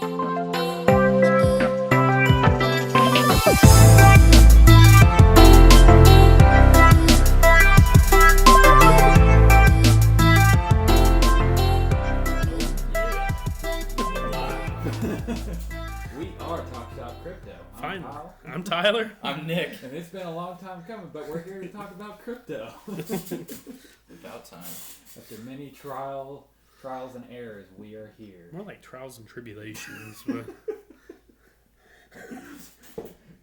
We are TalkShopCrypto. I'm Tyler. I'm Nick. And it's been a long time coming, but we're here to talk about crypto. About time. After many trials and errors, we are here. More like trials and tribulations. But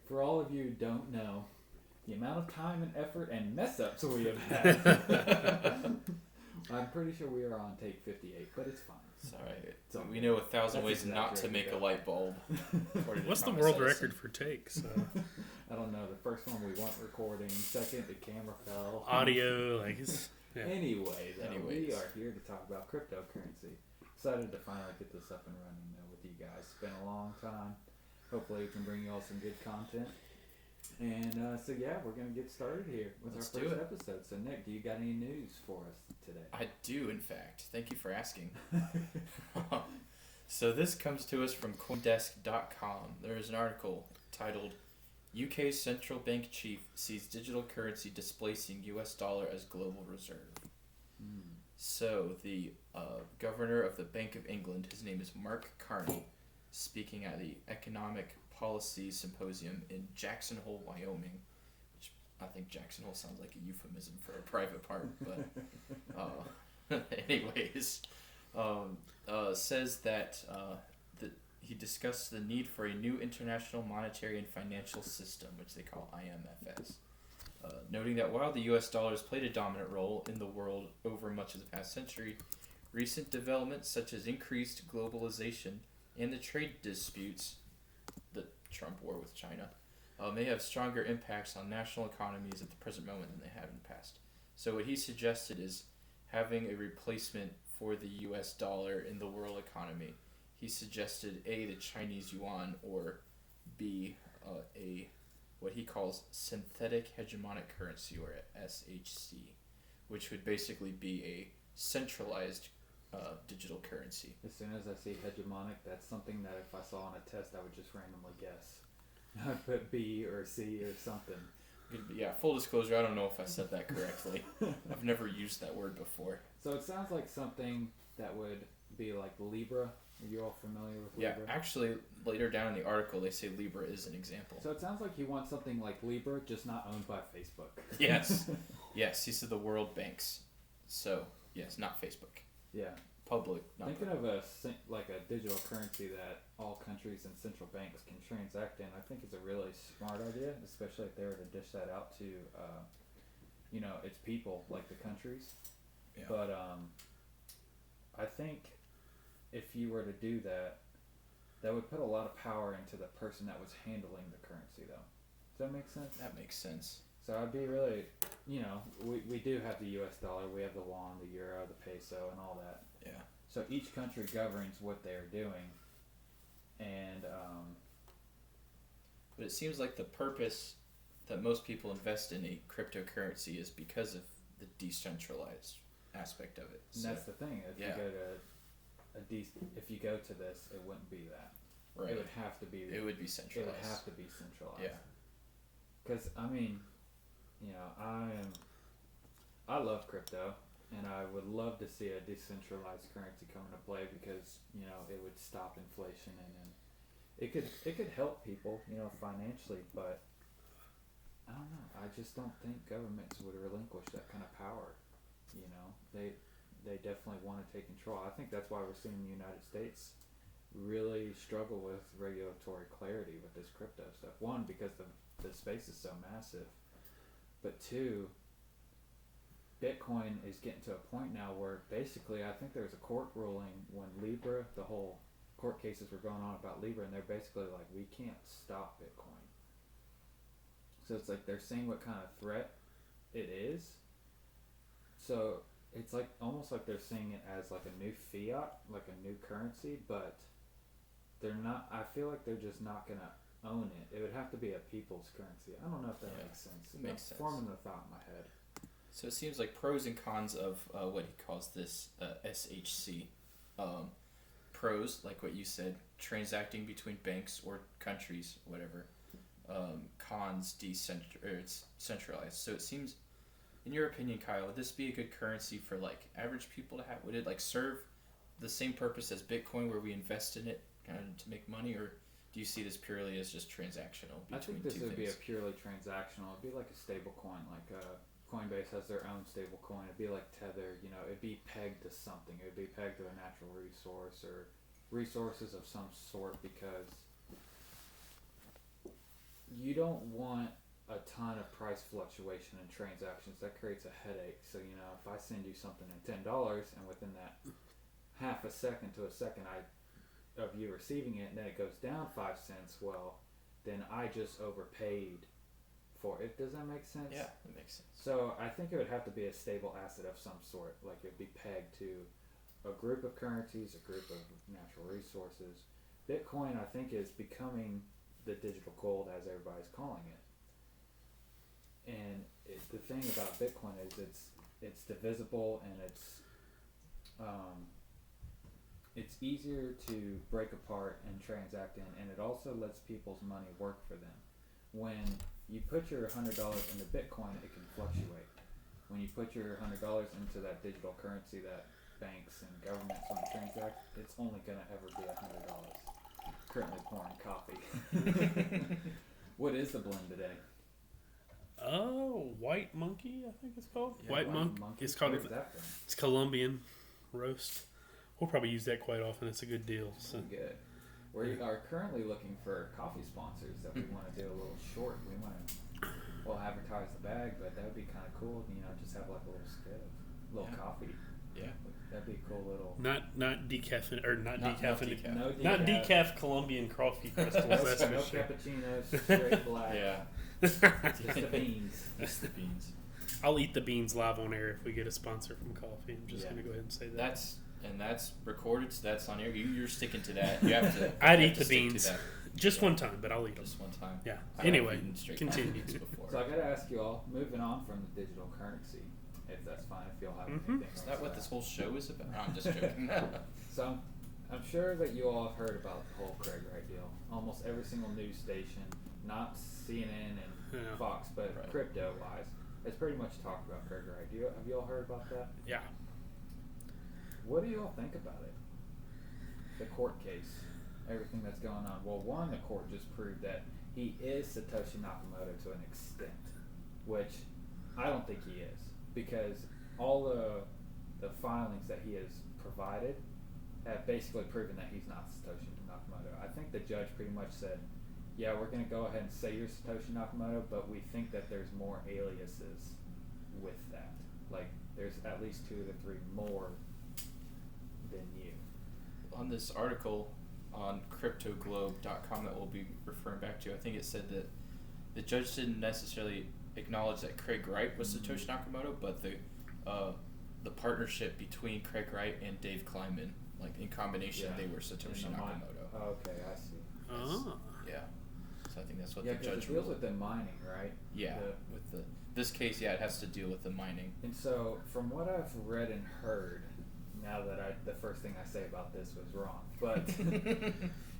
for all of you who don't know, the amount of time and effort and mess-ups we have had. I'm pretty sure we are on take 58, but it's fine. It's alright. We know 1,000 ways not to make a light bulb. What's the world record for takes? I don't know. The first one we weren't recording. Second, the camera fell. Audio, like it's... Yeah. Anyway, we are here to talk about cryptocurrency. Excited to finally get this up and running with you guys. It's been a long time. Hopefully we can bring you all some good content. And so we're going to get started here with our first episode. So Nick, do you got any news for us today? I do, in fact. Thank you for asking. So this comes to us from CoinDesk.com. There is an article titled UK Central Bank Chief Sees Digital Currency Displacing US Dollar as Global Reserve. So the governor of the Bank of England, his name is Mark Carney, speaking at the Economic Policy Symposium in Jackson Hole, Wyoming, which I think Jackson Hole sounds like a euphemism for a private part, but anyways, says that he discussed the need for a new international monetary and financial system, which they call IMFS, noting that while the US dollar has played a dominant role in the world over much of the past century, recent developments such as increased globalization and the trade disputes, the Trump war with China, may have stronger impacts on national economies at the present moment than they have in the past. So what he suggested is having a replacement for the US dollar in the world economy. He suggested A, the Chinese yuan, or B, what he calls synthetic hegemonic currency, or SHC, which would basically be a centralized digital currency. As soon as I see hegemonic, that's something that if I saw on a test, I would just randomly guess. I'd put B or C or something. Yeah, full disclosure, I don't know if I said that correctly. I've never used that word before. So it sounds like something that would be like Libra. Are you all familiar with Libra? Yeah, actually, later down in the article, they say Libra is an example. So it sounds like you want something like Libra, just not owned by Facebook. Yes. Yes, he said the world banks. So, yes, not Facebook. Yeah. Public, not Thinking public. of a digital currency that all countries and central banks can transact in, I think is a really smart idea, especially if they were to dish that out to, its people, like the countries. Yeah. But I think if you were to do that, that would put a lot of power into the person that was handling the currency, though. Does that make sense? That makes sense. So I'd be really, we do have the US dollar, we have the yuan, the euro, the peso, and all that. Yeah. So each country governs what they're doing, and but it seems like the purpose that most people invest in a cryptocurrency is because of the decentralized aspect of it. And that's the thing. If you go to if you go to this, it wouldn't be that. Right. It would have to be. It would be centralized. It would have to be centralized. Yeah. Because I love crypto, and I would love to see a decentralized currency come into play because it would stop inflation and it could help people financially, but I don't know. I just don't think governments would relinquish that kind of power. They definitely want to take control. I think that's why we're seeing the United States really struggle with regulatory clarity with this crypto stuff. One, because the space is so massive, but two, Bitcoin is getting to a point now where basically I think there was a court ruling when Libra, the whole court cases were going on about Libra, and they're basically like, we can't stop Bitcoin. So it's like they're saying what kind of threat it is. So it's like almost like they're seeing it as like a new fiat, like a new currency, but they're not. I feel like they're just not gonna own it. It would have to be a people's currency. I don't know if that makes sense. It makes sense. Forming the thought in my head. So it seems like pros and cons of what he calls this SHC. pros, like what you said, transacting between banks or countries, whatever. Cons, it's centralized. So it seems, in your opinion, Kyle, would this be a good currency for like average people to have? Would it like serve the same purpose as Bitcoin, where we invest in it kind of to make money, or do you see this purely as just transactional between I think this two would things? be a purely transactional. It'd be like a stable coin, like Coinbase has their own stable coin. It'd be like Tether, it'd be pegged to something. It'd be pegged to a natural resource or resources of some sort, because you don't want a ton of price fluctuation in transactions. That creates a headache. So, if I send you something at $10 and within that half a second to a second of you receiving it, and then it goes down 5 cents, well, then I just overpaid for it. Does that make sense? Yeah, that makes sense. So I think it would have to be a stable asset of some sort. Like it'd be pegged to a group of currencies, a group of natural resources. Bitcoin, I think, is becoming the digital gold, as everybody's calling it. And the thing about Bitcoin is it's divisible, and it's easier to break apart and transact in, and it also lets people's money work for them. When you put your $100 into Bitcoin, it can fluctuate. When you put your $100 into that digital currency that banks and governments want to transact, it's only going to ever be $100. Currently pouring coffee. What is the blend today? White Monkey, I think it's called. Yeah, White Monkey. It's called. Where's that from? It's Colombian roast. We'll probably use that quite often. It's a good deal. So. Good. We are currently looking for coffee sponsors that we want to do a little short. We want to, advertise the bag, but that would be kind of cool. Just have like a little skit of little coffee. Yeah. That'd be a cool little. Not decaf or not decaffeinated. No decaf. Not decaf Colombian coffee crystals. That's no for sure. cappuccinos, straight black. Yeah. Just the beans. Just the beans. I'll eat the beans live on air if we get a sponsor from coffee. I'm just going to go ahead and say that. That's recorded, so that's on air. You're sticking to that. You have to. I'd you eat have to the stick beans. to that. Just one time, but I'll eat them. Just one time. Yeah. I have Anyway, eaten straight continue. beans before. So I got to ask you all, moving on from the digital currency, if that's fine, if y'all have anything Is else that to what add. this whole show is about? No, I'm just joking. So I'm sure that you all have heard about the whole Craig Wright deal. Almost every single news station, not CNN and Fox, but Right. crypto-wise, has pretty much talked about Craig Wright. Have you all heard about that? Yeah. What do you all think about it? The court case, everything that's going on. Well, one, the court just proved that he is Satoshi Nakamoto to an extent, which I don't think he is, because all the filings that he has provided have basically proven that he's not Satoshi Nakamoto. I think the judge pretty much said, yeah, we're going to go ahead and say you're Satoshi Nakamoto, but we think that there's more aliases with that. Like, there's at least 2 to 3 more than you. On this article on cryptoglobe.com that we'll be referring back to, I think it said that the judge didn't necessarily acknowledge that Craig Wright was Satoshi Nakamoto, but the partnership between Craig Wright and Dave Kleinman, like in combination, they were Satoshi Nakamoto. Okay, I see. Oh. Yeah. So I think that's what Yeah, the because judge it deals ruled. with the mining, right? Yeah, with this case, it has to deal with the mining. And so, from what I've read and heard, now that the first thing I say about this was wrong, but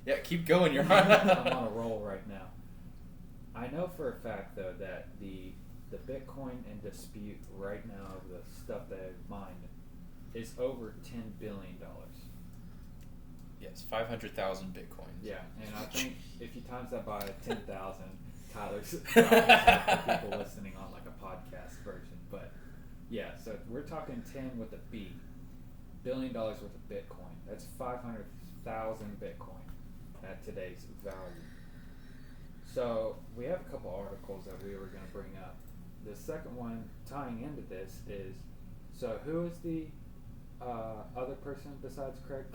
yeah, keep going. You're I'm on. on a roll right now. I know for a fact, though, that the Bitcoin in dispute right now, the stuff that I've mined, is over $10 billion. Yes, 500,000 bitcoins. Yeah, and I think if you times that by 10,000, Tyler's probably people listening on like a podcast version. But yeah, so we're talking 10 with a B, $1 billion worth of Bitcoin. That's 500,000 Bitcoin at today's value. So we have a couple articles that we were going to bring up. The second one tying into this is, so who is the other person besides Craig?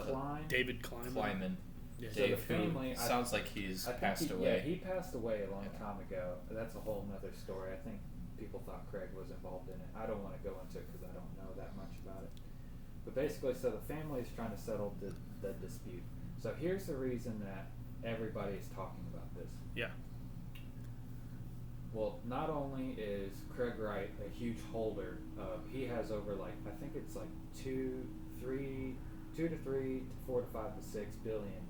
David Kleinman. Kleinman. Yeah. So the Dave, family, who sounds like he's I think passed away. Yeah, he passed away a long time ago. That's a whole nother story. I think people thought Craig was involved in it. I don't want to go into it because I don't know that much about it. But basically, so the family is trying to settle the dispute. So here's the reason that everybody is talking about this. Yeah. Well, not only is Craig Wright a huge holder of, he has over like, I think it's like 2 2 to 3 to 4 to 5 to 6 billion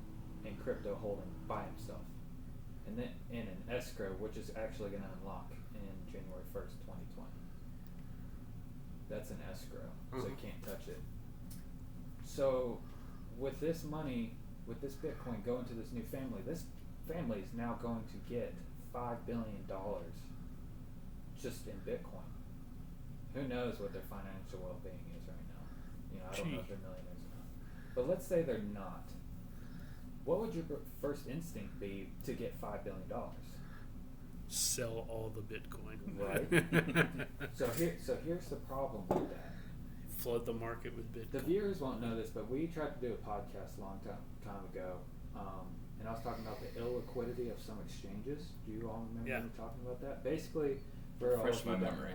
in crypto holding by himself, and then in an escrow, which is actually going to unlock in January 1st, 2020. That's an escrow, so you can't touch it. So with this money, with this Bitcoin going to this new family, this family is now going to get $5 billion just in Bitcoin. Who knows what their financial well-being is right now? You know, I don't know if they're millionaires or not. But let's say they're not. What would your first instinct be to get $5 billion? Sell all the Bitcoin. Right. So here's the problem with that. Flood the market with Bitcoin. The viewers won't know this, but we tried to do a podcast a long time ago, and I was talking about the illiquidity of some exchanges. Do you all remember me talking about that? Basically, for refresh my memory.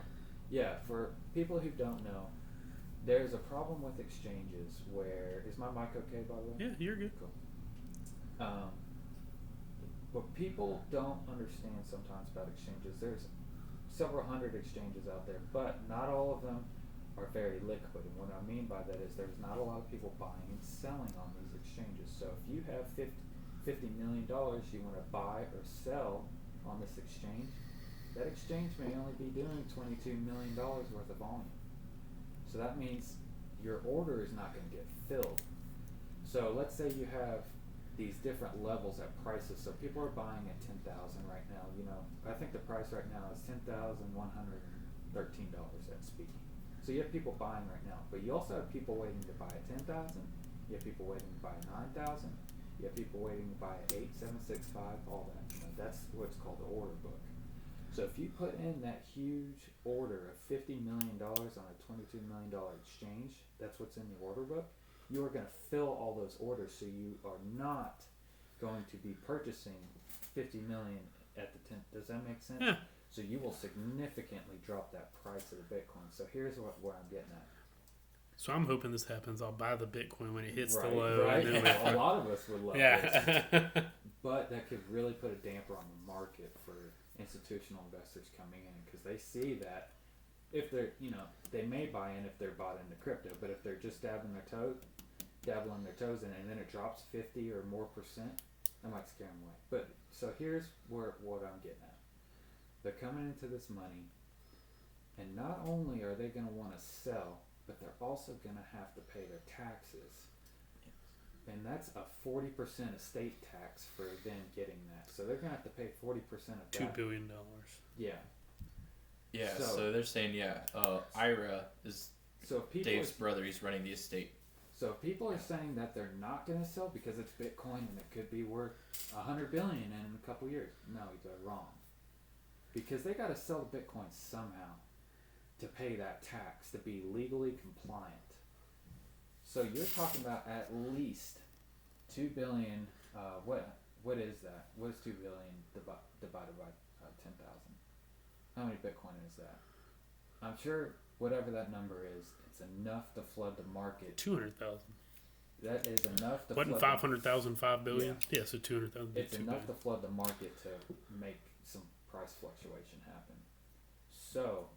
Yeah, for people who don't know, there's a problem with exchanges where is my mic okay, by the way? Yeah, you're good. Cool. What people don't understand sometimes about exchanges, there's several hundred exchanges out there, but not all of them are very liquid. And what I mean by that is there's not a lot of people buying and selling on these exchanges. So if you have $50 million you want to buy or sell on this exchange, that exchange may only be doing $22 million worth of volume. So that means your order is not going to get filled. So let's say you have these different levels at prices. So people are buying at $10,000 right now. You know, I think the price right now is $10,113 at speaking. So you have people buying right now, but you also have people waiting to buy at $10,000. You have people waiting to buy at $9,000. You have people waiting to buy at 8, 7, 6, 5, all that. You know, that's what's called the order book. So if you put in that huge order of $50 million on a $22 million exchange, that's what's in the order book, you are going to fill all those orders, so you are not going to be purchasing $50 million at the 10. Does that make sense? Yeah. So you will significantly drop that price of the Bitcoin. So here's what I'm getting at. So I'm hoping this happens. I'll buy the Bitcoin when it hits the Right, low. right. And then A lot of us would love yeah. this. But that could really put a damper on the market for institutional investors coming in, because they see that if they're, you know, they may buy in if they're bought into crypto, but if they're just dabbling their toes in it and then it drops 50 or more percent, that might scare them away. But so here's what I'm getting at. They're coming into this money, and not only are they going to want to sell, but they're also going to have to pay their taxes. And that's a 40% estate tax for them getting that. So they're going to have to pay 40% of that. $2 billion. Yeah. Yeah, so they're saying, Ira is Dave's brother. He's running the estate. So if people are saying that they're not going to sell because it's Bitcoin and it could be worth $100 billion in a couple years, no, they're wrong. Because they got to sell the Bitcoin somehow to pay that tax, to be legally compliant. So you're talking about at least $2 billion. What is that? What is $2 billion divided by 10,000? How many Bitcoin is that? I'm sure whatever that number is, it's enough to flood the market. 200,000. That is enough to. Wasn't 500,000 $5 billion? Yeah, so 200,000. It's enough to flood the market to make some price fluctuation happen. So.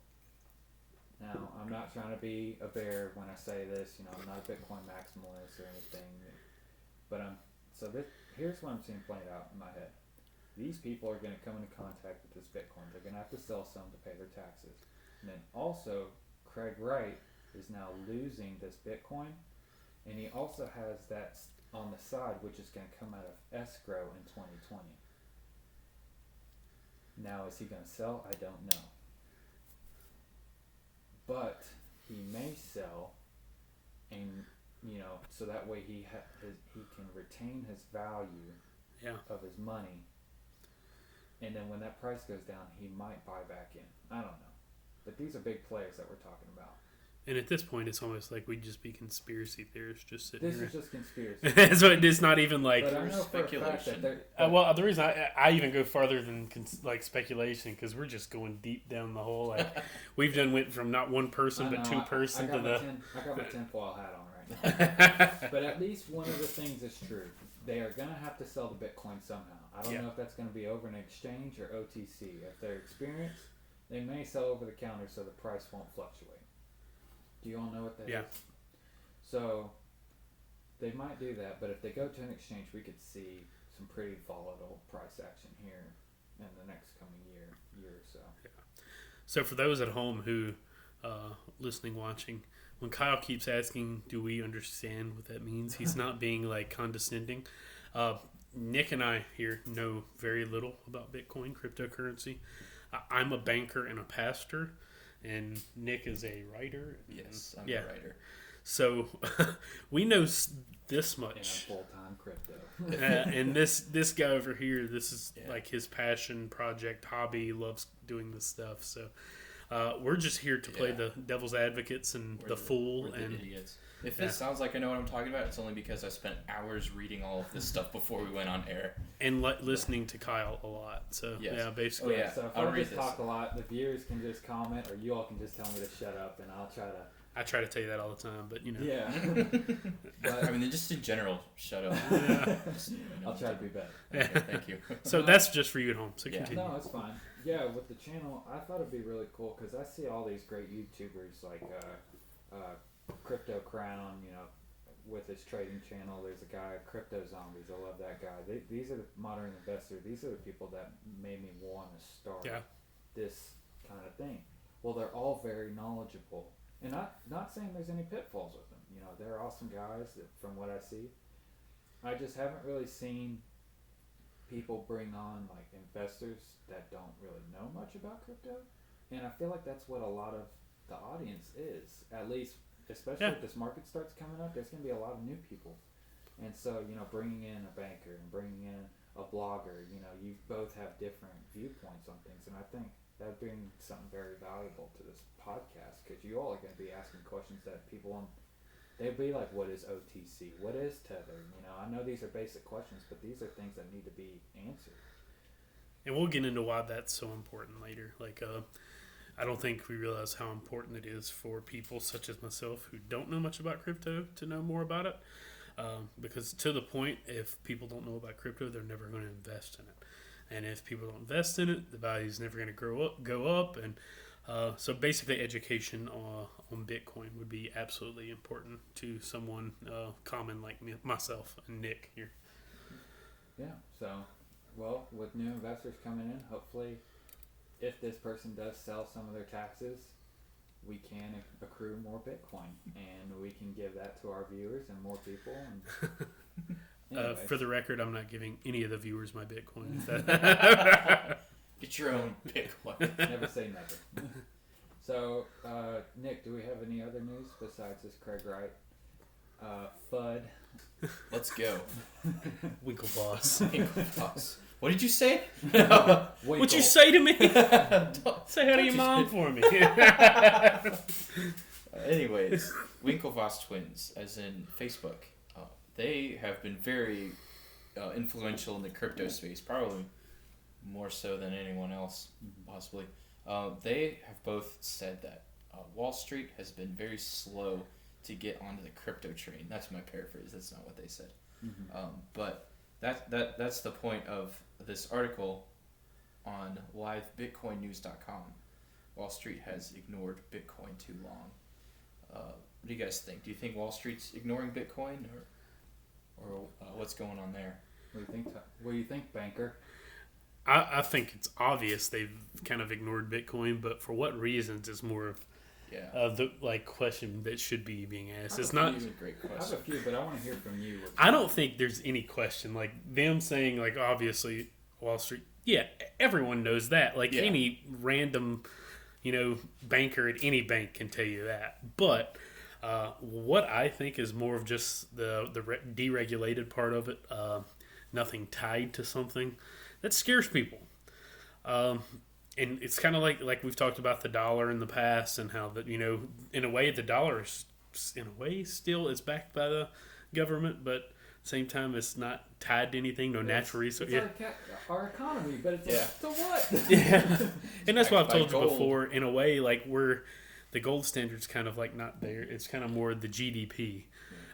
Now, I'm not trying to be a bear when I say this, you know, I'm not a Bitcoin maximalist or anything, but here's what I'm seeing played out in my head. These people are going to come into contact with this Bitcoin. They're going to have to sell some to pay their taxes. And then also, Craig Wright is now losing this Bitcoin, and he also has that on the side, which is going to come out of escrow in 2020. Now, is he going to sell? I don't know. But he may sell, and you know, so that way he can retain his value of his money, and then when that price goes down, he might buy back in. I don't know, but these are big players that we're talking about. And at this point, it's almost like we'd just be conspiracy theorists just sitting here. This is just conspiracy. So it's not even like but I know speculation. Well, the reason I even go farther than like speculation, because we're just going deep down the hole. Like we've went from not one person but two person to the. I got my tinfoil hat on right now. But at least one of the things is true. They are going to have to sell the Bitcoin somehow. I don't know if that's going to be over an exchange or OTC. If they're experienced, they may sell over the counter so the price won't fluctuate. Do you all know what that is? So they might do that, but if they go to an exchange, we could see some pretty volatile price action here in the next coming year or so. So for those at home who listening, watching, when Kyle keeps asking, do we understand what that means? He's not being like condescending. Nick and I here know very little about Bitcoin, cryptocurrency. I'm a banker and a pastor, and Nick is a writer. Yes, I'm a writer. So we know this much. And a full-time crypto. And this guy over here, this is like his passion project, hobby, loves doing this stuff. So we're just here to play the devil's advocates and We're the fool. We're and the idiots. If it sounds like I know what I'm talking about, it's only because I spent hours reading all of this stuff before we went on air. And listening to Kyle a lot. So, yeah, basically. Oh, yeah. So if I just talk a lot, the viewers can just comment, or you all can just tell me to shut up, and I'll try to... I try to tell you that all the time, but, you know. Yeah. But, I mean, just in general, shut up. Just, I'll try to be better. Okay, thank you. So that's just for you at home, so continue. No, it's fine. Yeah, with the channel, I thought it'd be really cool, because I see all these great YouTubers, like Crypto Crown, you know, with his trading channel. There's a guy, Crypto Zombies. I love that guy. These are the modern investors. These are the people that made me want to start this kind of thing. Well, they're all very knowledgeable, and not saying there's any pitfalls with them. You know, they're awesome guys from what I see. I just haven't really seen people bring on like investors that don't really know much about crypto, and I feel like that's what a lot of the audience is, at least. Especially if this market starts coming up, there's going to be a lot of new people. And so, you know, bringing in a banker and bringing in a blogger, you know, you both have different viewpoints on things. And I think that would bring something very valuable to this podcast, because you all are going to be asking questions that people they'd be like, what is OTC? What is Tether? You know, I know these are basic questions, but these are things that need to be answered. And we'll get into why that's so important later. Like, I don't think we realize how important it is for people such as myself who don't know much about crypto to know more about it. Because to the point, if people don't know about crypto, they're never going to invest in it. And if people don't invest in it, the value is never going to go up. And so basically education on Bitcoin would be absolutely important to someone common like myself and Nick here. Yeah, so, well, with new investors coming in, hopefully... if this person does sell some of their taxes, we can accrue more Bitcoin, and we can give that to our viewers and more people. And for the record, I'm not giving any of the viewers my Bitcoin. Get your own Bitcoin. Never say never. So, Nick, do we have any other news besides this Craig Wright? FUD. Let's go. Winklevoss. What did you say? What'd you say to me? Say hi to your mom for me. Anyways, Winklevoss twins, as in Facebook, they have been very influential in the crypto space, probably more so than anyone else, possibly. They have both said that Wall Street has been very slow to get onto the crypto train. That's my paraphrase. That's not what they said. But that's the point of this article on livebitcoinnews.com. Wall Street has ignored Bitcoin too long. What do you guys think? Do you think Wall Street's ignoring Bitcoin, or what's going on there? What do you think, banker? I think it's obvious they've kind of ignored Bitcoin, but for what reasons is more of the question that should be being asked. It's not. It's a great question. I have a few, but I want to hear from you. I don't think there's any question. Like them saying, like obviously Wall Street. Yeah, everyone knows that. Like any random, banker at any bank can tell you that. But what I think is more of just the deregulated part of it. Nothing tied to something that scares people. And it's kind of like we've talked about the dollar in the past, and how that in a way the dollar is still is backed by the government, but at the same time it's not tied to anything, natural resource. It's our economy, but it's so what? And that's what I've told you before. In a way, like the gold standard's kind of like not there. It's kind of more the GDP.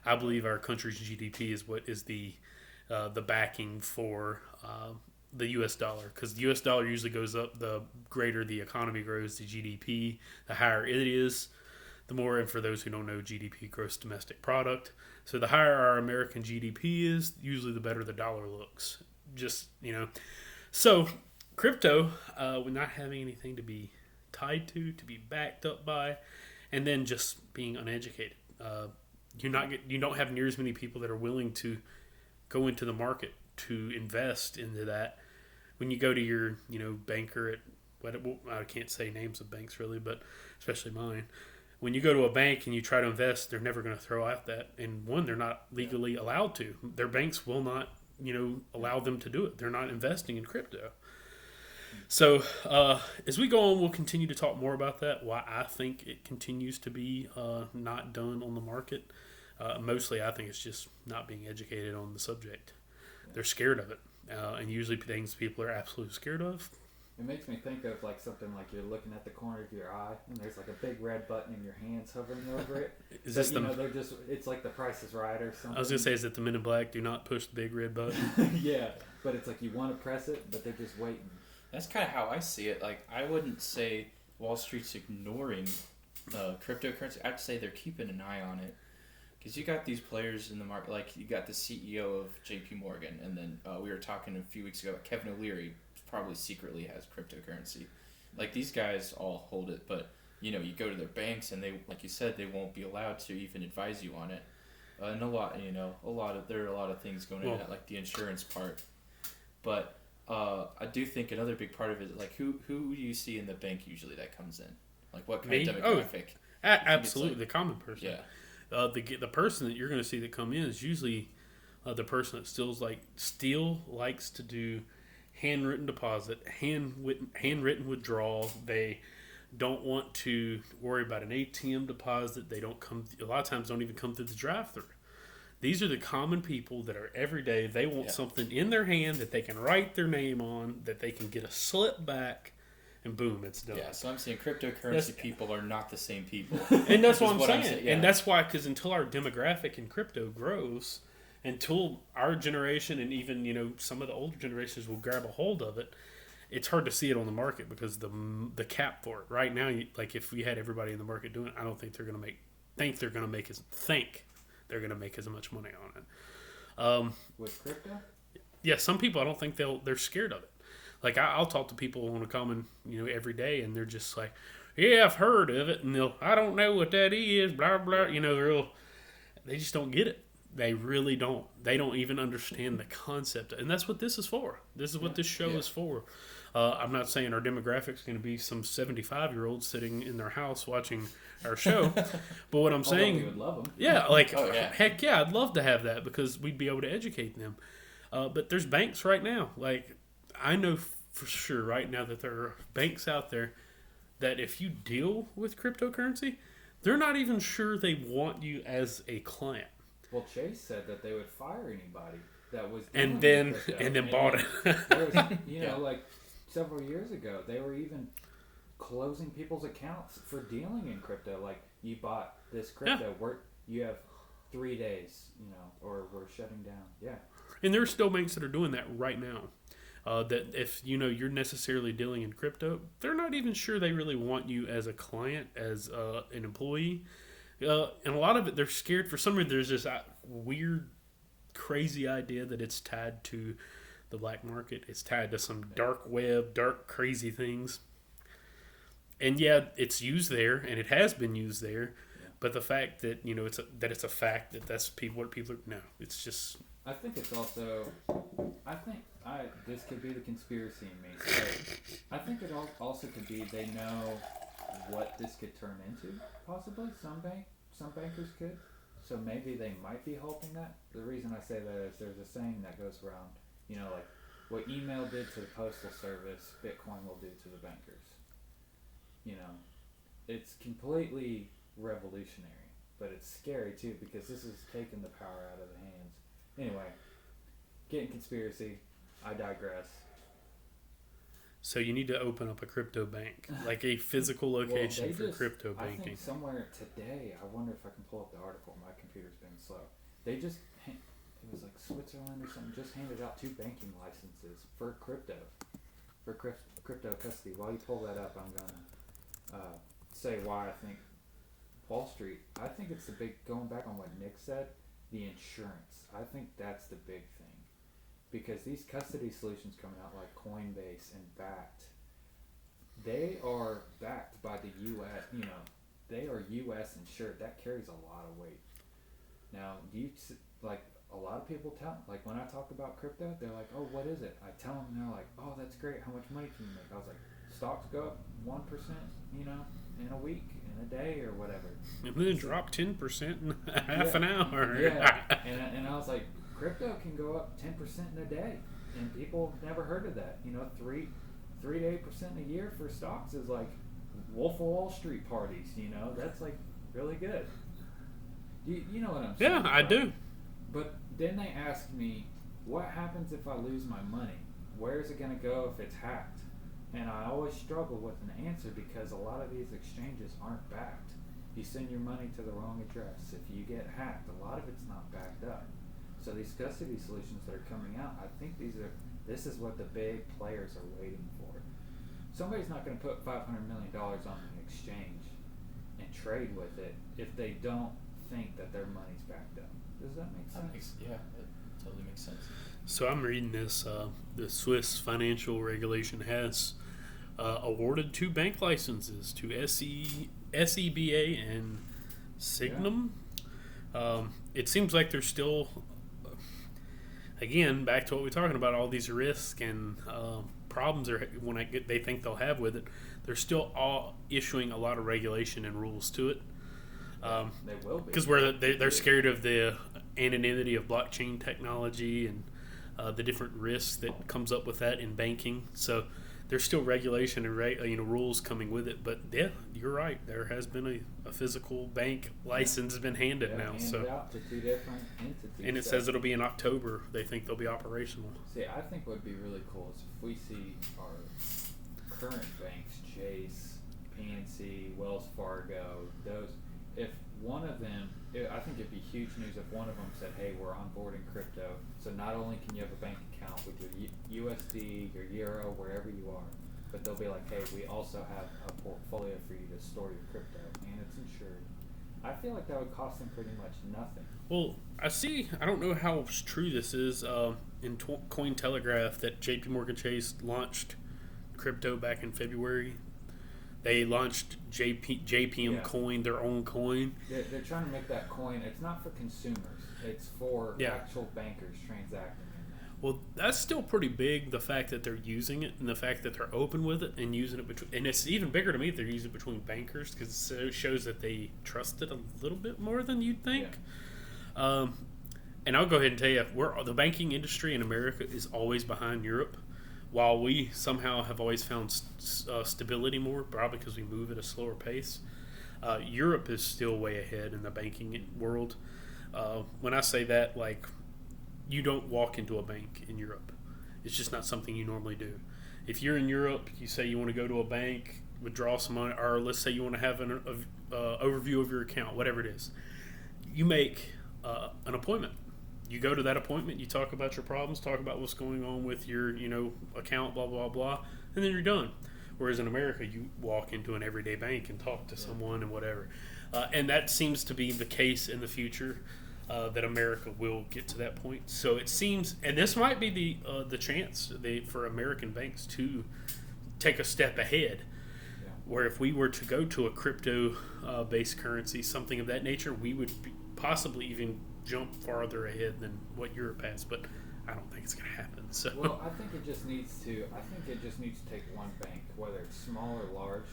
I believe our country's GDP is what is the backing for the U.S. dollar, because the U.S. dollar usually goes up the greater the economy grows, the GDP, the higher it is, the more, and for those who don't know, GDP, gross domestic product. So the higher our American GDP is, usually the better the dollar looks. Just, So crypto, with not having anything to be tied to be backed up by, and then just being uneducated. You don't have near as many people that are willing to go into the market to invest into that. When you go to your, banker at, I can't say names of banks really, but especially mine. When you go to a bank and you try to invest, they're never going to throw out that. And one, they're not legally allowed to. Their banks will not, allow them to do it. They're not investing in crypto. So as we go on, we'll continue to talk more about that, why I think it continues to be not done on the market. Mostly I think it's just not being educated on the subject. They're scared of it. And usually things people are absolutely scared of. It makes me think of like something like you're looking at the corner of your eye and there's like a big red button and your hand's hovering over it. Is this it's like the Price is Right or something. I was going to say, is it the Men in Black do not push the big red button? Yeah, but it's like you want to press it, but they're just waiting. That's kind of how I see it. Like, I wouldn't say Wall Street's ignoring cryptocurrency. I'd say they're keeping an eye on it. Because you got these players in the market, like you got the CEO of JP Morgan, and then we were talking a few weeks ago, Kevin O'Leary probably secretly has cryptocurrency. Like, these guys all hold it, but you go to their banks and they, like you said, they won't be allowed to even advise you on it. And there are a lot of things going into that, like the insurance part. But I do think another big part of it is like who do you see in the bank usually that comes in? Like what kind of demographic? Absolutely, the common person. Yeah. The person that you're going to see that come in is usually the person that still likes to do handwritten deposit, handwritten withdrawal. They don't want to worry about an ATM deposit. They don't come. A lot of times, don't even come through the drive-through. These are the common people that are every day. They want something in their hand that they can write their name on, that they can get a slip back. And boom, it's done. Yeah, so I'm saying cryptocurrency people are not the same people. And that's what I'm saying. And that's why, because until our demographic in crypto grows, until our generation and even, some of the older generations will grab a hold of it, it's hard to see it on the market because the cap for it. Right now, like if we had everybody in the market doing it, I don't think they're going to make as much money on it. With crypto? Yeah, some people, I don't think they're scared of it. Like, I'll talk to people on a common, every day, and they're just like, yeah, I've heard of it, and I don't know what that is, blah, blah, they just don't get it. They really don't. They don't even understand the concept. And that's what this is for. This is what this show is for. I'm not saying our demographic is going to be some 75-year-olds sitting in their house watching our show, but what I'm saying, we would love them. Yeah, heck yeah, I'd love to have that because we'd be able to educate them. But there's banks right now, like, I know for sure right now that there are banks out there that if you deal with cryptocurrency, they're not even sure they want you as a client. Well, Chase said that they would fire anybody that was and then bought it. There was, like several years ago, they were even closing people's accounts for dealing in crypto. Like, you bought this crypto, you have 3 days, or we're shutting down. Yeah. And there are still banks that are doing that right now. That if you're necessarily dealing in crypto, they're not even sure they really want you as a client, as an employee. And a lot of it, they're scared. For some reason, there's this weird, crazy idea that it's tied to the black market. It's tied to some dark web, dark, crazy things. And yeah, it's used there, and it has been used there. Yeah. But the fact that it's a fact that that's what people are. No, it's just. I think it's also. This could be the conspiracy in me. But I think it also could be they know what this could turn into. Possibly some bankers could. So maybe they might be hoping that. The reason I say that is there's a saying that goes around. Like what email did to the postal service, Bitcoin will do to the bankers. It's completely revolutionary, but it's scary too because this is taking the power out of the hands. Anyway, getting conspiracy. I digress. So you need to open up a crypto bank, like a physical location for crypto banking. I think somewhere today, I wonder if I can pull up the article. My computer's been slow. It was like Switzerland or something, just handed out 2 banking licenses for crypto custody. While you pull that up, I'm going to say why I think Wall Street, I think it's the big, going back on what Nick said, the insurance. I think that's the big thing. Because these custody solutions coming out like Coinbase and Bakkt, they are backed by the U.S., they are U.S. insured. That carries a lot of weight. Now, a lot of people when I talk about crypto, they're like, oh, what is it? I tell them, and they're like, oh, that's great. How much money can you make? I was like, stocks go up 1%, in a week, in a day, or whatever. And then drop 10% in half an hour. Yeah, and I was like, crypto can go up 10% in a day, and people have never heard of that. 3 to 8% a year for stocks is like Wolf of Wall Street parties. That's like really good. You know what I'm saying? Yeah, I do. But then they asked me, what happens if I lose my money? Where is it going to go if it's hacked? And I always struggle with an answer because a lot of these exchanges aren't backed. You send your money to the wrong address. If you get hacked, a lot of it's not backed up. So these custody solutions that are coming out, I think this is what the big players are waiting for. Somebody's not going to put $500 million on an exchange and trade with it if they don't think that their money's backed up. Does that make sense? Yeah, it totally makes sense. So I'm reading this. The Swiss financial regulation has awarded 2 bank licenses to SEBA and Signum. Yeah. It seems like there's still, again, back to what we're talking about, all these risks and problems they think they'll have with it. They're still all issuing a lot of regulation and rules to it. They will be. Because they're scared of the anonymity of blockchain technology and the different risks that comes up with that in banking. So there's still regulation and rules coming with it. But yeah, you're right. There has been a physical bank license been handed now. Handed out to 2 different entities. And it says it'll be in October. They think they'll be operational. See, I think what would be really cool is if we see our current banks, Chase, PNC, Wells Fargo, if one of them, I think it'd be huge news if one of them said, hey, we're onboarding crypto. So not only can you have a bank account with your USD, your Euro, wherever you are, but they'll be like, hey, we also have a portfolio for you to store your crypto, and it's insured. I feel like that would cost them pretty much nothing. Well, I don't know how true this is, in Cointelegraph that JP Morgan Chase launched crypto back in February. They launched JPM Coin, their own coin. They're trying to make that coin. It's not for consumers. It's for actual bankers transacting in that. Well, that's still pretty big, the fact that they're using it and the fact that they're open with it and using it between. And it's even bigger to me if they're using it between bankers because it shows that they trust it a little bit more than you'd think. Yeah. And I'll go ahead and tell you, the banking industry in America is always behind Europe. While we somehow have always found stability more, probably because we move at a slower pace, Europe is still way ahead in the banking world. When I say that, like, you don't walk into a bank in Europe. It's just not something you normally do. If you're in Europe, you say you want to go to a bank, withdraw some money, or let's say you want to have an overview of your account, whatever it is. You make an appointment. You go to that appointment, you talk about your problems, talk about what's going on with your, account, blah, blah, blah, and then you're done. Whereas in America, you walk into an everyday bank and talk to someone and whatever. And that seems to be the case in the future, that America will get to that point. So it seems, and this might be the chance for American banks to take a step ahead. Yeah. Where if we were to go to a crypto-based currency, something of that nature, we would possibly even jump farther ahead than what Europe has, but I don't think it's going to happen. So, well, I think it just needs to take one bank, whether it's small or large.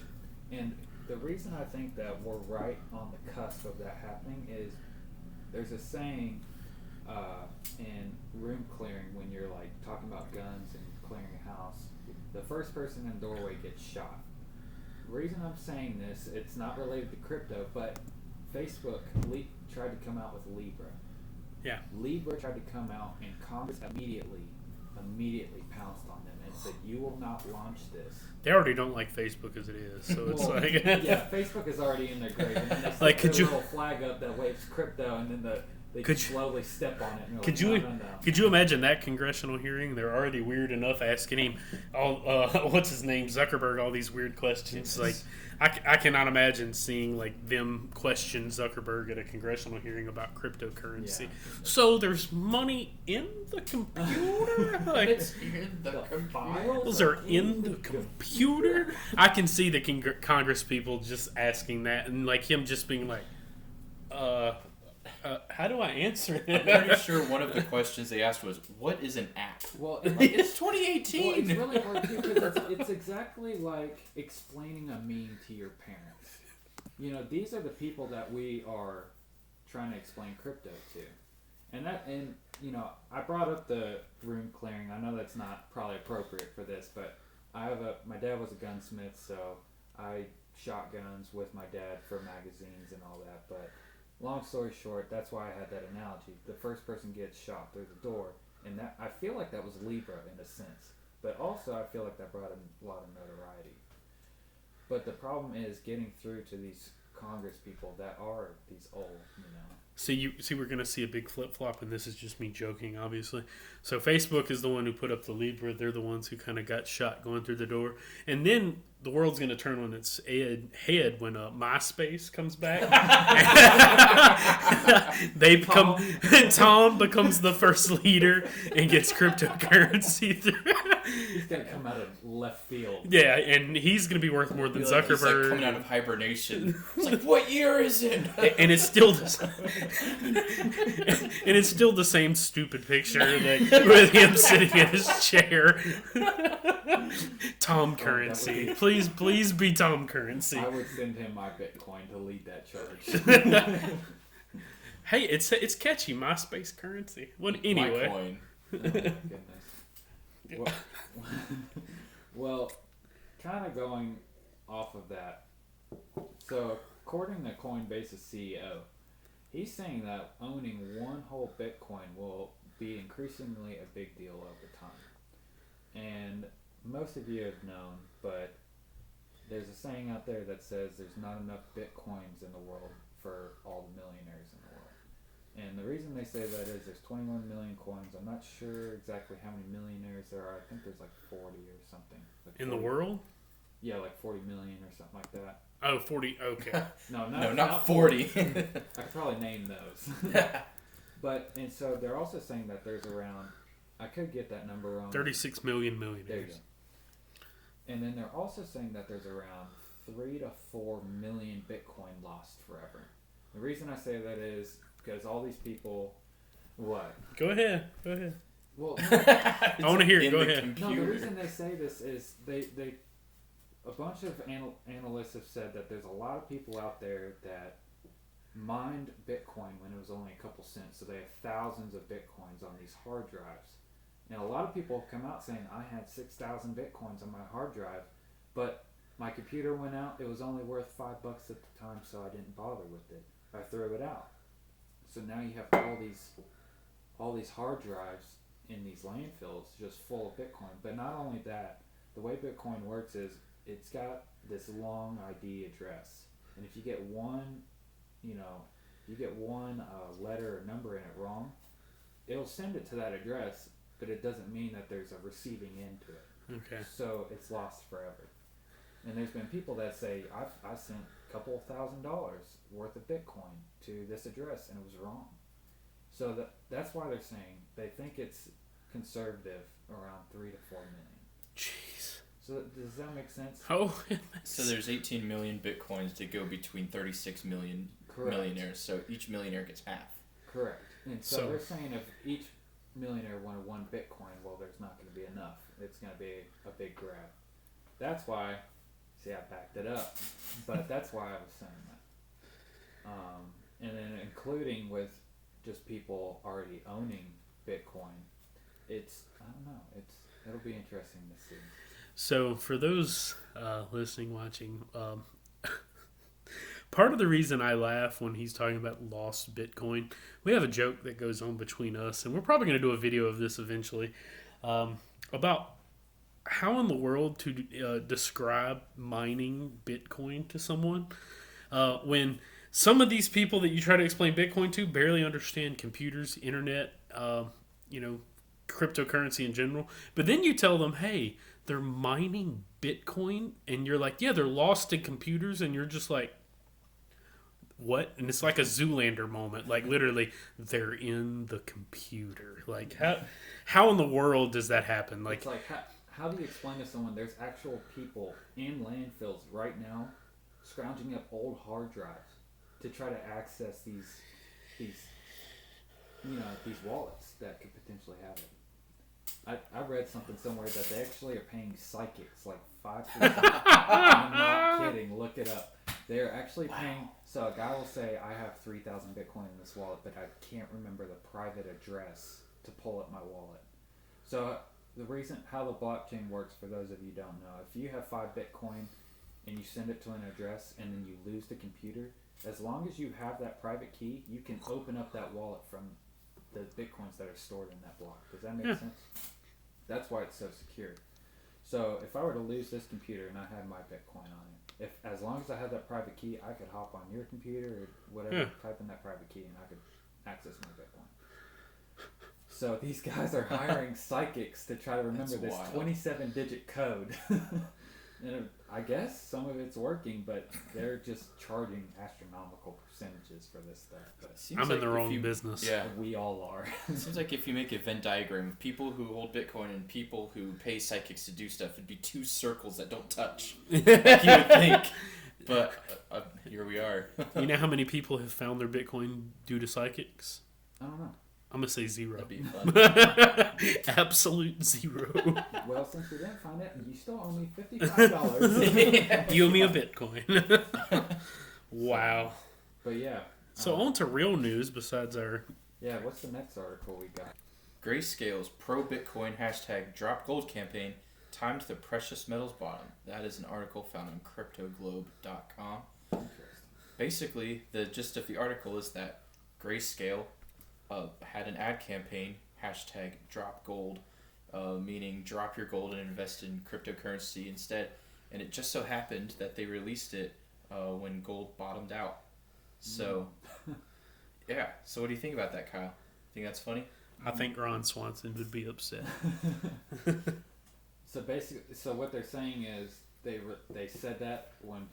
And the reason I think that we're right on the cusp of that happening is there's a saying in room clearing when you're like talking about guns and clearing a house, the first person in the doorway gets shot. The reason I'm saying this, it's not related to crypto, but Facebook tried to come out with Libra. Yeah. Libra tried to come out, and Congress immediately pounced on them and said, "You will not launch this." They already don't like Facebook as it is, so it's yeah, Facebook is already in their grave. And then they stick their little flag up that waves crypto, and then they Could slowly step on it. And Could you're you like, no. could you imagine that congressional hearing? They're already weird enough asking him all what's his name, Zuckerberg, all these weird questions. Like I cannot imagine seeing like them question Zuckerberg at a congressional hearing about cryptocurrency. Yeah. So there's money in the computer. Like It's in the files are in the computer. I can see the Congress people just asking that, and like him just being like, how do I answer I'm that? pretty sure one of the questions they asked was, "What is an app?" Well, and like, It's 2018. well, it's really hard too because it's exactly like explaining a meme to your parents. You know, these are the people that we are trying to explain crypto to, and you know, I brought up the room clearing. I know that's not probably appropriate for this, but my dad was a gunsmith, so I shot guns with my dad for magazines and all that, but. Long story short, that's why I had that analogy. The first person gets shot through the door, and that I feel like that was Libra in a sense, but also I feel like that brought in a lot of notoriety. But the problem is getting through to these Congress people that are these old, you know. See, we're going to see a big flip-flop, and this is just me joking, obviously. So Facebook is the one who put up the Libra. They're the ones who kind of got shot going through the door. And then the world's going to turn on its head when MySpace comes back. Tom becomes the first leader and gets cryptocurrency through. He's going to come out of left field. Yeah, and he's going to be worth more than Zuckerberg. He's like coming out of hibernation. It's like, what year is it? And it's still the same stupid picture with him sitting in his chair. Tom Currency, please be Tom Currency. I would send him my Bitcoin to lead that charge. Hey, it's catchy, MySpace currency. Well, anyway. My coin. Oh my goodness. Well, kind of going off of that. So, according to Coinbase's CEO, he's saying that owning one whole Bitcoin will be increasingly a big deal over time. And most of you have known, but there's a saying out there that says there's not enough Bitcoins in the world for all the millionaires in the world. And the reason they say that is there's 21 million coins. I'm not sure exactly how many millionaires there are. I think there's like 40 or something. Like in 40, the world? Yeah, like 40 million or something like that. Oh, 40, okay. No, not 40. I could probably name those. But, and so they're also saying that there's around, I could get that number wrong. 36 million millionaires. There you go. And then they're also saying that there's around 3 to 4 million Bitcoin lost forever. The reason I say that is because all these people, what? Go ahead. Well, I want to hear it. Go ahead. no, the reason they say this is they a bunch of analysts have said that there's a lot of people out there that mined Bitcoin when it was only a couple cents. So they have thousands of Bitcoins on these hard drives. Now, a lot of people have come out saying, I had 6,000 Bitcoins on my hard drive, but my computer went out. It was only worth $5 at the time, so I didn't bother with it. I threw it out. So now you have all these hard drives in these landfills just full of Bitcoin. But not only that, the way Bitcoin works is it's got this long ID address. And if you get one, letter or number in it wrong, it'll send it to that address, but it doesn't mean that there's a receiving end to it. Okay. So it's lost forever. And there's been people that say, I sent a couple of $1,000s worth of Bitcoin to this address and it was wrong. So that's why they're saying they think it's conservative around 3 to 4 million. Jeez. So does that make sense? Oh. So there's 18 million Bitcoins to go between 36 million millionaires. So each millionaire gets half. Correct. And so they're saying if each millionaire wanted one Bitcoin, well, there's not going to be enough. It's going to be a big grab. That's why, see, I backed it up. But that's why I was saying that. And then including with just people already owning Bitcoin, it'll be interesting to see. So for those listening, watching, part of the reason I laugh when he's talking about lost Bitcoin, we have a joke that goes on between us, and we're probably going to do a video of this eventually, about how in the world to describe mining Bitcoin to someone when some of these people that you try to explain Bitcoin to barely understand computers, internet, cryptocurrency in general. But then you tell them, hey, they're mining Bitcoin, and you're like, yeah, they're lost in computers, and you're just like, what? And it's like a Zoolander moment. Like, literally, they're in the computer. Like, how in the world does that happen? Like, it's like how do you explain to someone there's actual people in landfills right now scrounging up old hard drives to try to access these wallets that could potentially have it. I read something somewhere that they actually are paying psychics like 5%. I'm not kidding. Look it up. They're actually paying. So a guy will say, I have 3,000 Bitcoin in this wallet, but I can't remember the private address to pull up my wallet. So the reason how the blockchain works, for those of you who don't know, if you have 5 Bitcoin and you send it to an address and then you lose the computer, as long as you have that private key, you can open up that wallet from the Bitcoins that are stored in that block. Does that make sense? That's why it's so secure. So if I were to lose this computer and I had my Bitcoin on it, as long as I had that private key, I could hop on your computer or whatever, type in that private key, and I could access my Bitcoin. So these guys are hiring psychics to try to remember this 27-digit code. And I guess some of it's working, but they're just charging astronomical percentages for this stuff. But I'm in the wrong business. Yeah, we all are. It seems like if you make a Venn diagram of people who hold Bitcoin and people who pay psychics to do stuff, it'd be 2 circles that don't touch. Like you would think. But here we are. You know how many people have found their Bitcoin due to psychics? I don't know. I'm going to say 0. That'd be fun. Absolute 0. Well, since we didn't find it, you still owe me $55. You owe me a Bitcoin. Wow. But yeah. So on to real news besides our... Yeah, what's the next article we got? Grayscale's pro-Bitcoin # drop gold campaign timed the precious metals bottom. That is an article found on cryptoglobe.com. Interesting. Basically, the gist of the article is that Grayscale had an ad campaign, #dropgold, meaning drop your gold and invest in cryptocurrency instead. And it just so happened that they released it when gold bottomed out. So, yeah. So what do you think about that, Kyle? Think that's funny? I think Ron Swanson would be upset. So basically, what they're saying is they said that when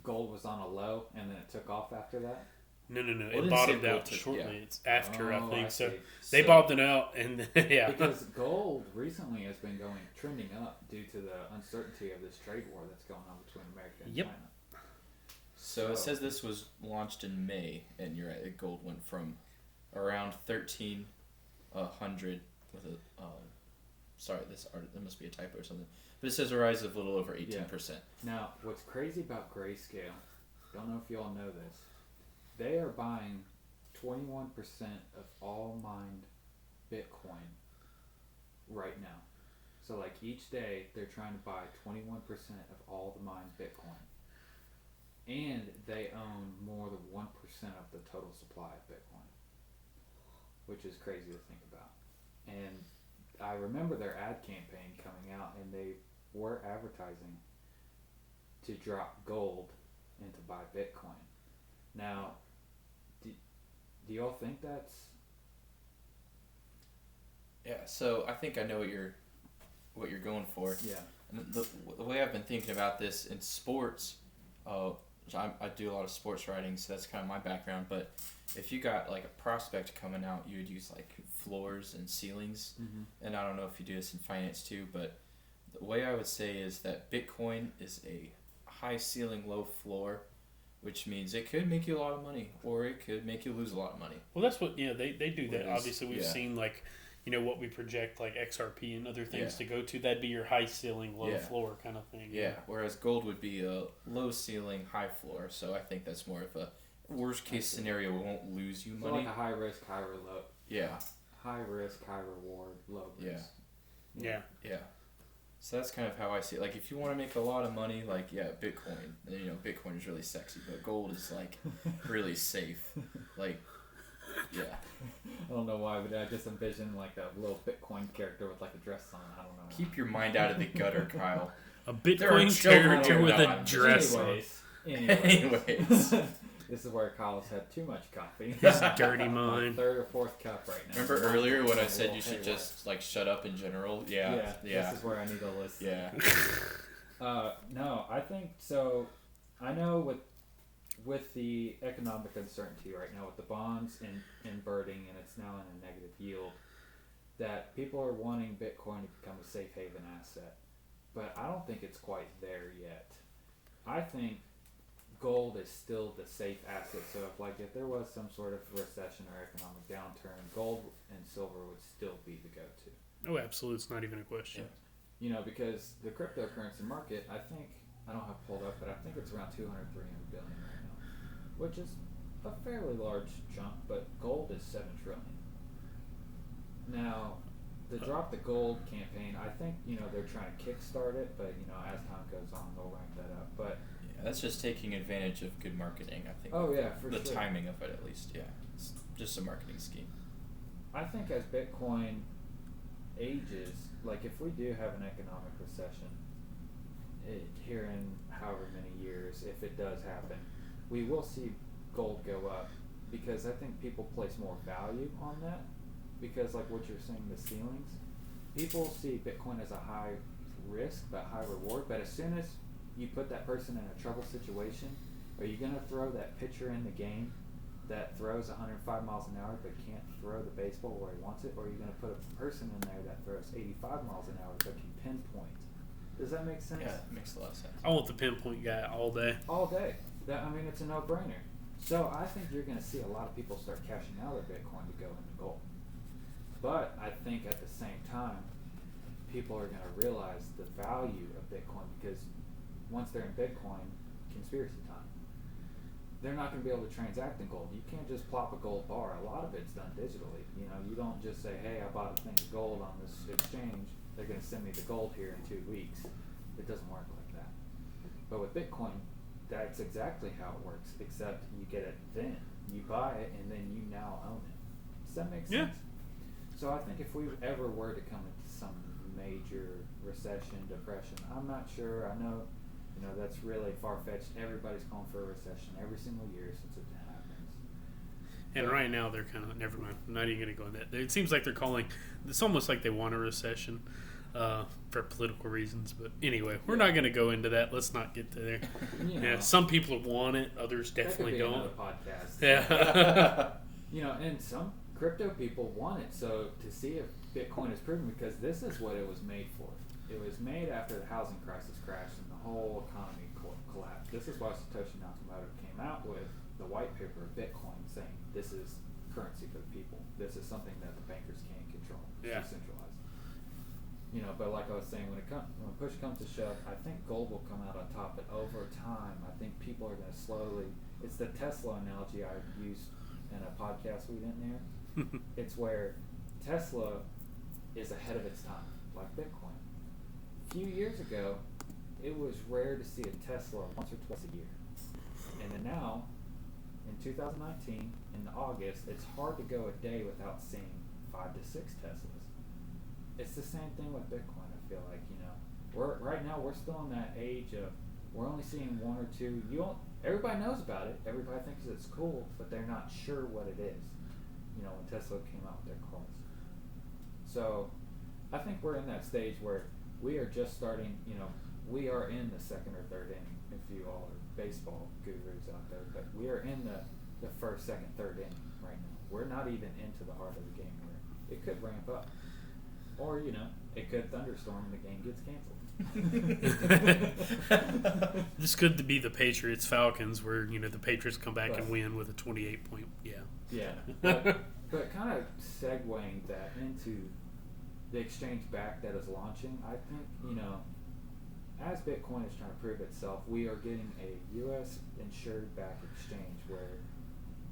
gold was on a low and then it took off after that? No. Well, it bottomed out shortly. Yeah. It's after, I think. So they bottomed out, and yeah. Because gold recently has been trending up due to the uncertainty of this trade war that's going on between America and China. So it says this was launched in May, and you're right. Gold went from around 1,300 with a. Sorry, there must be a typo or something. But it says a rise of a little over 18%. Yeah. Now, what's crazy about Grayscale? Don't know if you all know this. They are buying 21% of all mined Bitcoin right now. So like each day they're trying to buy 21% of all the mined Bitcoin. And they own more than 1% of the total supply of Bitcoin. Which is crazy to think about. And I remember their ad campaign coming out and they were advertising to drop gold and to buy Bitcoin. Now, do y'all think that's... Yeah, so I think I know what you're going for. Yeah. And the way I've been thinking about this in sports, I do a lot of sports writing, so that's kind of my background. But if you got like a prospect coming out, you would use like floors and ceilings. Mm-hmm. And I don't know if you do this in finance too, but the way I would say is that Bitcoin is a high ceiling, low floor, which means it could make you a lot of money or it could make you lose a lot of money. Well, that's what, they do that. Obviously, we've seen like, what we project like XRP and other things to go to. That'd be your high ceiling, low floor kind of thing. Yeah, whereas gold would be a low ceiling, high floor. So I think that's more of a worst case scenario. It won't lose you money. Like a high risk, high reward. Yeah. High risk, high reward, low risk. Yeah. So that's kind of how I see it. Like, if you want to make a lot of money, like, Bitcoin. Bitcoin is really sexy, but gold is, like, really safe. Like, yeah. I don't know why, but I just envision, like, a little Bitcoin character with, like, a dress on. I don't know. Keep your mind out of the gutter, Kyle. A Bitcoin character with a dress on. Anyways. This is where Kyle's had too much coffee. His dirty mind. Third or fourth cup right now. Remember earlier when I said you should just like shut up in general? Yeah. This is where I need to listen. Yeah. No, I think so. I know with the economic uncertainty right now, with the bonds inverting and it's now in a negative yield, that people are wanting Bitcoin to become a safe haven asset. But I don't think it's quite there yet. I think gold is still the safe asset. So if there was some sort of recession or economic downturn, gold and silver would still be the go-to. Oh, absolutely. It's not even a question. You know, because the cryptocurrency market, I don't have it pulled up, but I think it's around 200, 300 billion right now, which is a fairly large chunk, but gold is 7 trillion. Now, the Drop the Gold campaign, I think, they're trying to kickstart it, but, as time goes on, they'll ramp that up. But yeah, that's just taking advantage of good marketing, I think. Oh, yeah, for the sure. timing of it, at least, yeah. It's just a marketing scheme. I think as Bitcoin ages, like if we do have an economic recession here in however many years, if it does happen, we will see gold go up because I think people place more value on that. Because like what you're saying, the ceilings, people see Bitcoin as a high risk but high reward. But as soon as you put that person in a trouble situation, are you going to throw that pitcher in the game that throws 105 miles an hour but can't throw the baseball where he wants it? Or are you going to put a person in there that throws 85 miles an hour but can pinpoint? Does that make sense? Yeah, it makes a lot of sense. I want the pinpoint guy all day. All day. It's a no-brainer. So I think you're going to see a lot of people start cashing out of Bitcoin to go into gold. But I think at the same time, people are going to realize the value of Bitcoin because once they're in Bitcoin, conspiracy time, they're not going to be able to transact in gold. You can't just plop a gold bar. A lot of it's done digitally. You don't just say, hey, I bought a thing of gold on this exchange. They're going to send me the gold here in 2 weeks. It doesn't work like that. But with Bitcoin, that's exactly how it works, except you get it then. You buy it, and then you now own it. Does that make sense? Yeah. So I think if we ever were to come into some major recession, depression, I'm not sure. I know, that's really far-fetched. Everybody's calling for a recession every single year since it happens. And right now they're kind of, never mind, I'm not even going to go in that. It seems like they're calling, it's almost like they want a recession for political reasons. But anyway, we're not going to go into that. Let's not get to there. Yeah, some people want it, others definitely don't. Another podcast. Yeah. And some crypto people want it. So to see if Bitcoin is proven, because this is what it was made for. It was made after the housing crisis crashed and the whole economy collapsed. This is why Satoshi Nakamoto came out with the white paper of Bitcoin saying this is currency for the people. This is something that the bankers can't control. It's decentralized. But like I was saying, when push comes to shove, I think gold will come out on top. But over time, I think people are going to slowly. It's the Tesla analogy I used in a podcast we didn't air. It's where Tesla is ahead of its time, like Bitcoin. A few years ago, it was rare to see a Tesla once or twice a year. And then now, in 2019, in August, it's hard to go a day without seeing 5 to 6 Teslas. It's the same thing with Bitcoin, I feel like, right now we're still in that age of we're only seeing 1 or 2. Everybody knows about it. Everybody thinks it's cool, but they're not sure what it is. When Tesla came out with their cars. So I think we're in that stage where we are just starting, we are in the second or third inning, if you all are baseball gurus out there, but we are in the first, second, third inning right now. We're not even into the heart of the game where it could ramp up. Or, it could thunderstorm and the game gets canceled. This could be the Patriots Falcons where, the Patriots come back and win with a 28 point. Yeah. But kind of segueing that into the exchange Bakkt that is launching, I think, as Bitcoin is trying to prove itself, we are getting a U.S. insured backed exchange where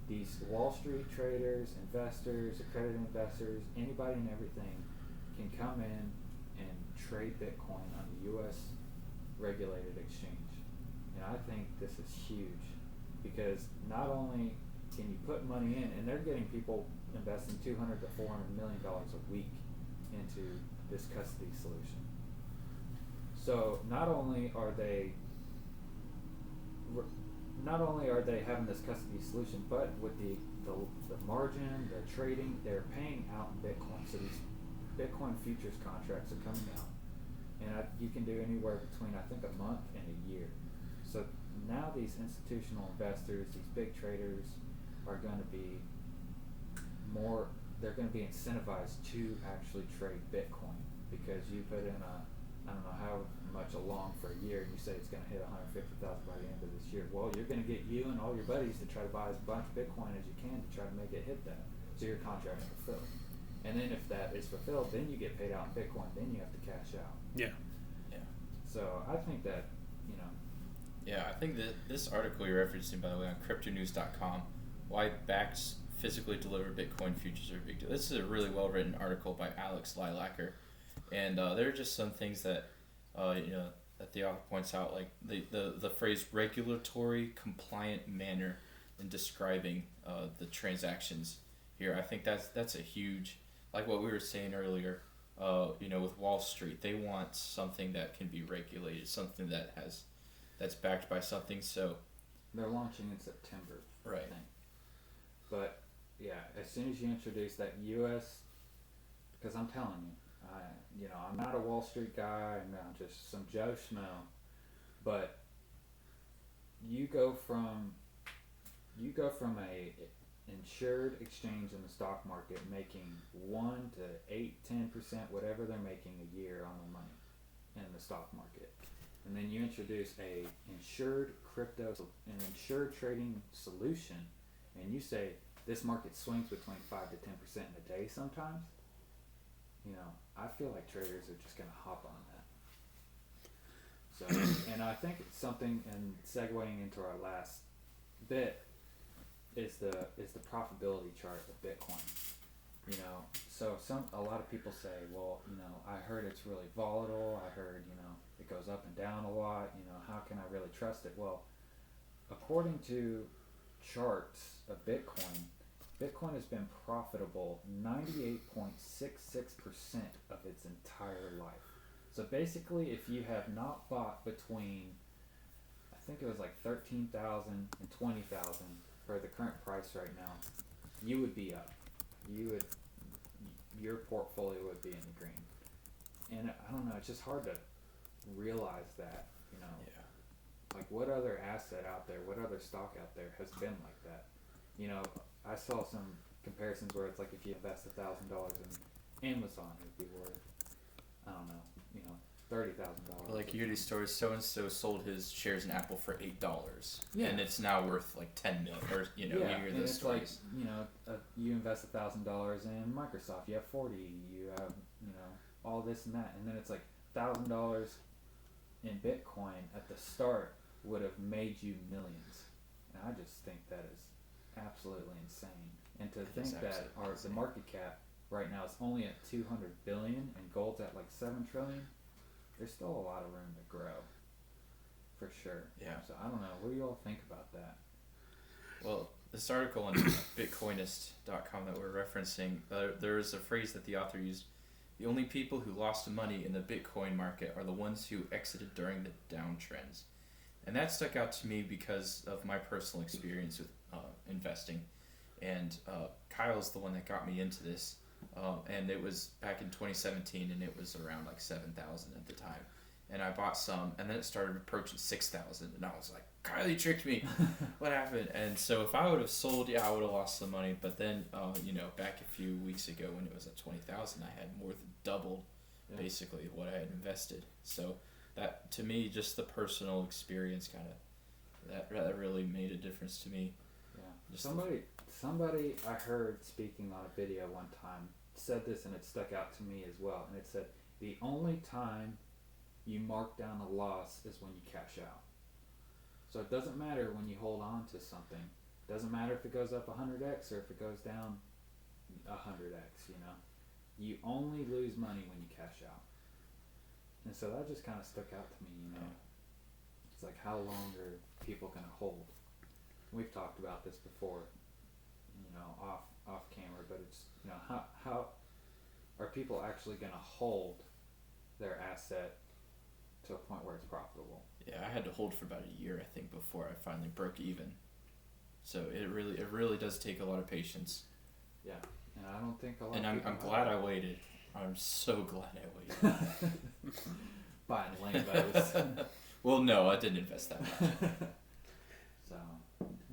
these Wall Street traders, investors, accredited investors, anybody and everything can come in and trade Bitcoin on a U.S. regulated exchange. And I think this is huge because not only can you put money in, and they're getting people investing $200 to $400 million a week into this custody solution. So not only are they not only are they having this custody solution, but with the margin, the trading, they're paying out in Bitcoin. So these Bitcoin futures contracts are coming out, and you can do anywhere between, I think, a month and a year. So now these institutional investors, these big traders, are going to be they're going to be incentivized to actually trade Bitcoin, because you put in I don't know how much along for a year, and you say it's going to hit 150,000 by the end of this year. Well, you're going to get you and all your buddies to try to buy as much Bitcoin as you can to try to make it hit that, so your contract's fulfilled. And then if that is fulfilled, then you get paid out in Bitcoin. Then you have to cash out. Yeah. Yeah. So I think that, Yeah, I think that this article you're referencing, by the way, on cryptonews.com, why Bakkt physically delivered Bitcoin futures are a big deal. This is a really well written article by Alex Lilacker, and there are just some things that that the author points out, like the phrase regulatory compliant manner in describing the transactions here. I think that's a huge, like what we were saying earlier. With Wall Street, they want something that can be regulated, something that's backed by something. So they're launching in September, right? I think. But yeah, as soon as you introduce that U.S., because I'm telling you, I'm not a Wall Street guy. I'm not just some Joe Schmo, but you go from a insured exchange in the stock market making 1 to 8-10%, whatever they're making a year on their money in the stock market, and then you introduce an insured trading solution, and you say this market swings between 5 to 10% in a day sometimes. I feel like traders are just going to hop on that. So, and I think it's something, and segueing into our last bit, is the profitability chart of Bitcoin. So a lot of people say, well, I heard it's really volatile. I heard, it goes up and down a lot. How can I really trust it? Well, according to charts of Bitcoin has been profitable 98.66% of its entire life. So basically, if you have not bought between, I think it was like 13,000 and 20,000 for the current price right now, you would be up. Your portfolio would be in the green. And I don't know, it's just hard to realize that, like what other asset out there, what other stock out there has been like that? I saw some comparisons where it's like if you invest $1,000 in Amazon, it would be worth, I don't know, $30,000. Like you hear these stories, so and so sold his shares in Apple for $8, yeah, and it's now worth like $10 million. Or you hear those stories. Like you invest $1,000 in Microsoft, you have 40, you have all this and that, and then it's like $1,000 in Bitcoin at the start would have made you millions, and I just think that is absolutely insane. And to think that the market cap right now is only at 200 billion and gold's at like 7 trillion, there's still a lot of room to grow, for sure. Yeah. So I don't know. What do you all think about that? Well, this article on Bitcoinist.com that we're referencing, there is a phrase that the author used: the only people who lost money in the Bitcoin market are the ones who exited during the downtrends. And that stuck out to me because of my personal experience with investing. And Kyle's the one that got me into this. And it was back in 2017, and it was around like 7,000 at the time. And I bought some, and then it started approaching 6,000, and I was like, Kyle, you tricked me. What happened? And so if I would have sold, I would have lost some money. But then, back a few weeks ago when it was at 20,000, I had more than doubled basically what I had invested. So that, to me, just the personal experience kind of, that really made a difference to me. Yeah. Somebody I heard speaking on a video one time said this, and it stuck out to me as well. And it said, the only time you mark down a loss is when you cash out. So it doesn't matter when you hold on to something. It doesn't matter if it goes up 100x or if it goes down 100x, You only lose money when you cash out. And so that just kind of stuck out to me, It's like, how long are people going to hold? We've talked about this before, off camera, but it's, how are people actually going to hold their asset to a point where it's profitable. Yeah, I had to hold for about a year, I think, before I finally broke even. So it really does take a lot of patience. Yeah, and I don't think a lot. And of I'm people glad I waited. I'm so glad I waited. Buying Lambos. Well, no, I didn't invest that much. So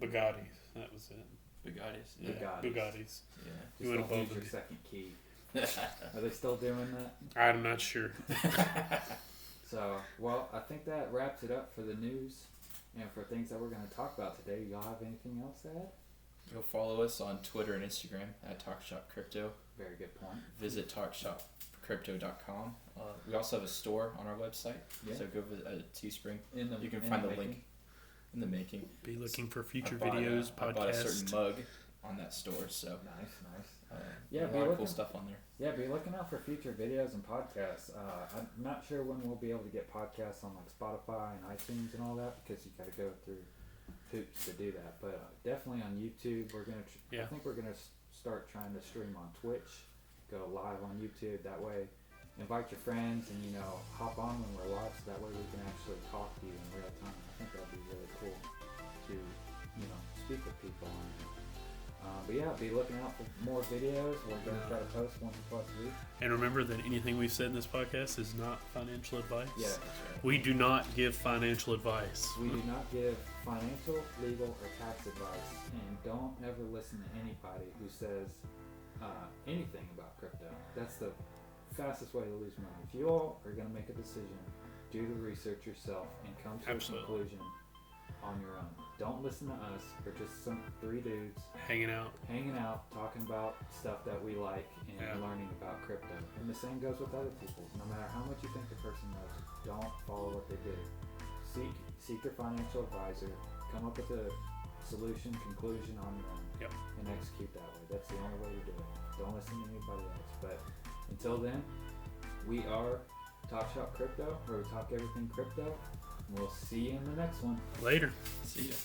Bugattis. That was it. Bugattis. Yeah. Bugattis. Yeah. just went don't above use your the- second key. Are they still doing that? I'm not sure. So, well, I think that wraps it up for the news and for things that we're going to talk about today. Y'all have anything else to add? Go follow us on Twitter and Instagram at TalkShopCrypto. Very good point. Visit TalkShopCrypto.com. We also have a store on our website, Yeah. so go visit Teespring. In the, You can in find the making. link in the making. Be looking for future I bought, videos, I bought a certain podcasts. mug on that store, so Nice. yeah, a be lot of looking- cool stuff on there. Yeah, be looking out for future videos and podcasts. I'm not sure when we'll be able to get podcasts on like Spotify and iTunes and all that because you got to go through hoops to do that. But definitely on YouTube, we're gonna. I Yeah. think we're gonna start trying to stream on Twitch, go live on YouTube. That way, invite your friends and hop on when we're live, so that way we can actually talk to you in real time. I think that'd be really cool to speak with people on here. But yeah, be looking out for more videos. We're going to try to post once or twice a week. And remember that anything we've said in this podcast is not financial advice. Yeah. That's right. We do not give financial advice. We do not give financial, legal, or tax advice, and don't ever listen to anybody who says anything about crypto. That's the fastest way to lose money. If you all are going to make a decision, do the research yourself and come to Absolutely. a conclusion on your own. Don't listen to us. We're just some three dudes Hanging out. hanging out, talking about stuff that we like and Yeah. learning about crypto. And the same goes with other people. No matter how much you think the person knows, don't follow what they did. Seek your financial advisor. Come up with a solution, conclusion on your own, Yep. and execute that way. That's the only way to do it. Don't listen to anybody else. But until then, we are Talk Shop Crypto, where we talk everything crypto. We'll see you in the next one. Later. See ya.